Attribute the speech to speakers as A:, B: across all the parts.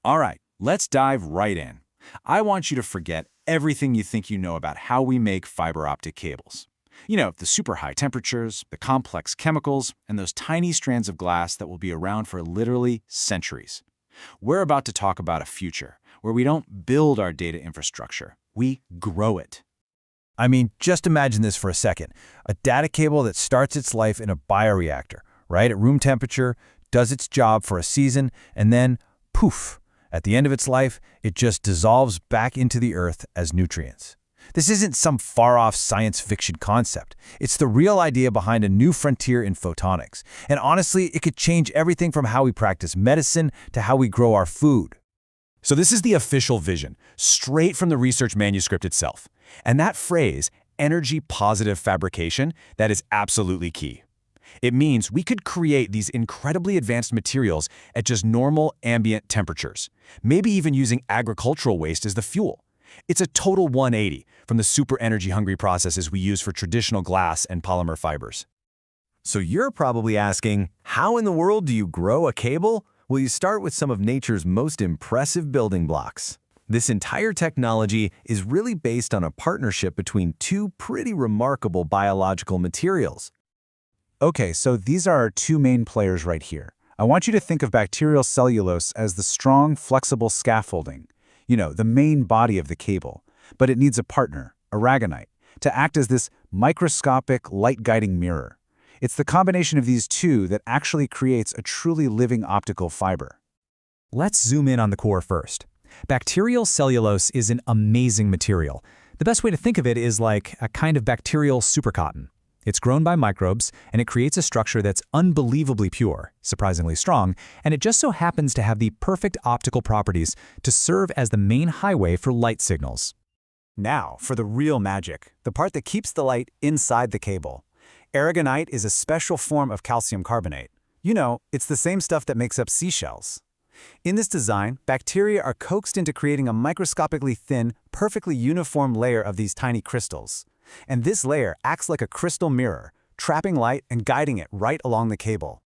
A: All right, let's dive right in. I want you to forget everything you think you know about how we make fiber optic cables. You know, the super high temperatures, the complex chemicals, and those tiny strands of glass that will be around for literally centuries. We're about to talk about a future where we don't build our data infrastructure, we grow it.
B: I mean, just imagine this for a second. A data cable that starts its life in a bioreactor, right at room temperature, does its job for a season, and then, poof, at the end of its life, it just dissolves back into the earth as nutrients. This isn't some far-off science fiction concept. It's the real idea behind a new frontier in photonics. And honestly, it could change everything from how we practice medicine to how we grow our food.
C: So this is the official vision, straight from the research manuscript itself. And that phrase, energy-positive fabrication, that is absolutely key. It means we could create these incredibly advanced materials at just normal ambient temperatures, maybe even using agricultural waste as the fuel. It's a total 180 from the super energy-hungry processes we use for traditional glass and polymer fibers.
B: So you're probably asking, how in the world do you grow a cable? Well, you start with some of nature's most impressive building blocks. This entire technology is really based on a partnership between two pretty remarkable biological materials.
D: Okay, so these are our two main players right here. I want you to think of bacterial cellulose as the strong, flexible scaffolding, the main body of the cable. But it needs a partner, aragonite, to act as this microscopic, light-guiding mirror. It's the combination of these two that actually creates a truly living optical fiber.
E: Let's zoom in on the core first. Bacterial cellulose is an amazing material. The best way to think of it is like a kind of bacterial supercotton. It's grown by microbes, and it creates a structure that's unbelievably pure, surprisingly strong, and it just so happens to have the perfect optical properties to serve as the main highway for light signals.
D: Now, for the real magic, the part that keeps the light inside the cable. Aragonite is a special form of calcium carbonate. It's the same stuff that makes up seashells. In this design, bacteria are coaxed into creating a microscopically thin, perfectly uniform layer of these tiny crystals. And this layer acts like a crystal mirror, trapping light and guiding it right along the cable.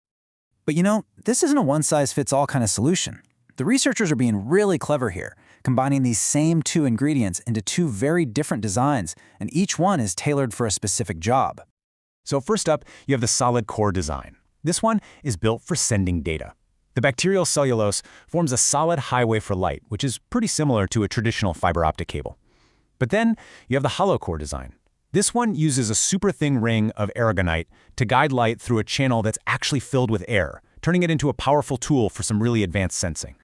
F: But this isn't a one-size-fits-all kind of solution. The researchers are being really clever here, combining these same two ingredients into two very different designs, and each one is tailored for a specific job.
C: So first up, you have the solid core design. This one is built for sending data. The bacterial cellulose forms a solid highway for light, which is pretty similar to a traditional fiber optic cable. But then you have the hollow core design. This one uses a super thin ring of aragonite to guide light through a channel that's actually filled with air, turning it into a powerful tool for some really advanced sensing.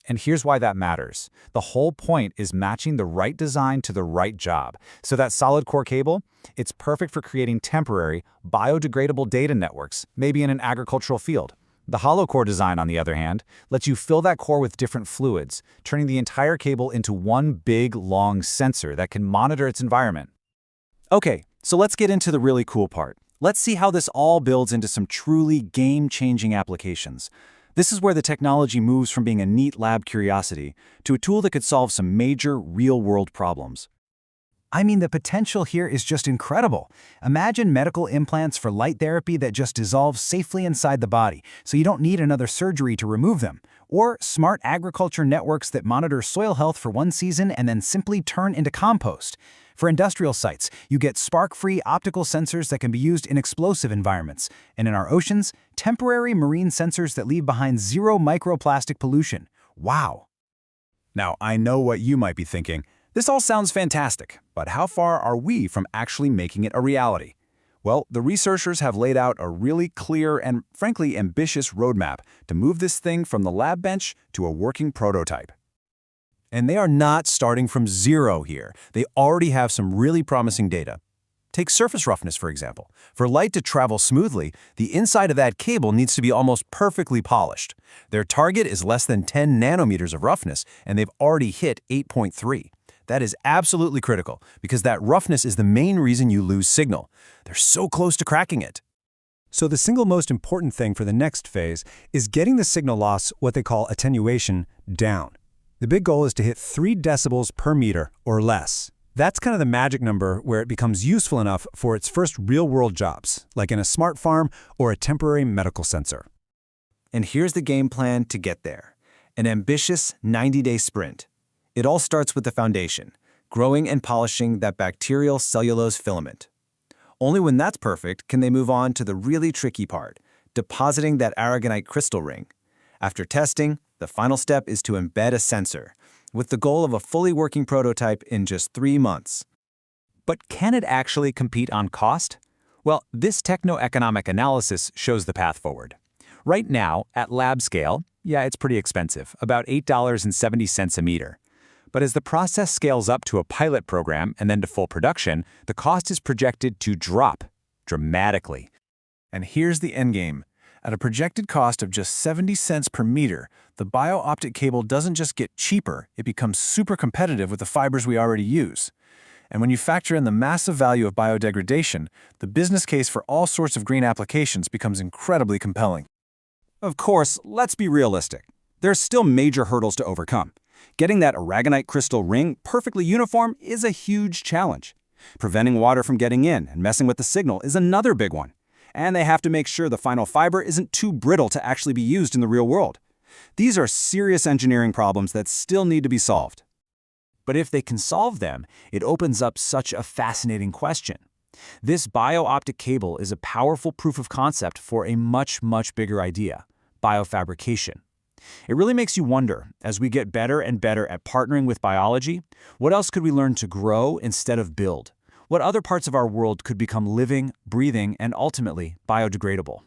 D: And here's why that matters. The whole point is matching the right design to the right job. So that solid core cable, it's perfect for creating temporary, biodegradable data networks, maybe in an agricultural field. The hollow core design, on the other hand, lets you fill that core with different fluids, turning the entire cable into one big, long sensor that can monitor its environment. Okay, so let's get into the really cool part. Let's see how this all builds into some truly game-changing applications. This is where the technology moves from being a neat lab curiosity to a tool that could solve some major, real-world problems.
F: I mean, the potential here is just incredible. Imagine medical implants for light therapy that just dissolve safely inside the body, so you don't need another surgery to remove them. Or smart agriculture networks that monitor soil health for one season and then simply turn into compost. For industrial sites, you get spark-free optical sensors that can be used in explosive environments. And in our oceans, temporary marine sensors that leave behind zero microplastic pollution. Wow!
C: Now, I know what you might be thinking. This all sounds fantastic, but how far are we from actually making it a reality? Well, the researchers have laid out a really clear and, frankly, ambitious roadmap to move this thing from the lab bench to a working prototype. And they are not starting from zero here. They already have some really promising data. Take surface roughness, for example. For light to travel smoothly, the inside of that cable needs to be almost perfectly polished. Their target is less than 10 nanometers of roughness, and they've already hit 8.3. That is absolutely critical, because that roughness is the main reason you lose signal. They're so close to cracking it.
E: So the single most important thing for the next phase is getting the signal loss, what they call attenuation, down. The big goal is to hit 3 decibels per meter or less. That's kind of the magic number where it becomes useful enough for its first real-world jobs, like in a smart farm or a temporary medical sensor.
F: And here's the game plan to get there.
C: An ambitious 90-day sprint. It all starts with the foundation, growing and polishing that bacterial cellulose filament. Only when that's perfect can they move on to the really tricky part, depositing that aragonite crystal ring. After testing, the final step is to embed a sensor, with the goal of a fully working prototype in just 3 months.
D: But can it actually compete on cost? Well, this techno-economic analysis shows the path forward. Right now, at lab scale, yeah, it's pretty expensive, about $8.70 a meter. But as the process scales up to a pilot program and then to full production, the cost is projected to drop dramatically.
A: And here's the endgame. At a projected cost of just 70 cents per meter, the bio-optic cable doesn't just get cheaper, it becomes super competitive with the fibers we already use. And when you factor in the massive value of biodegradation, the business case for all sorts of green applications becomes incredibly compelling.
C: Of course, let's be realistic. There's still major hurdles to overcome. Getting that aragonite crystal ring perfectly uniform is a huge challenge. Preventing water from getting in and messing with the signal is another big one. And they have to make sure the final fiber isn't too brittle to actually be used in the real world. These are serious engineering problems that still need to be solved.
A: But if they can solve them, it opens up such a fascinating question. This bio-optic cable is a powerful proof of concept for a much, much bigger idea, biofabrication. It really makes you wonder, as we get better and better at partnering with biology, what else could we learn to grow instead of build? What other parts of our world could become living, breathing, and ultimately biodegradable?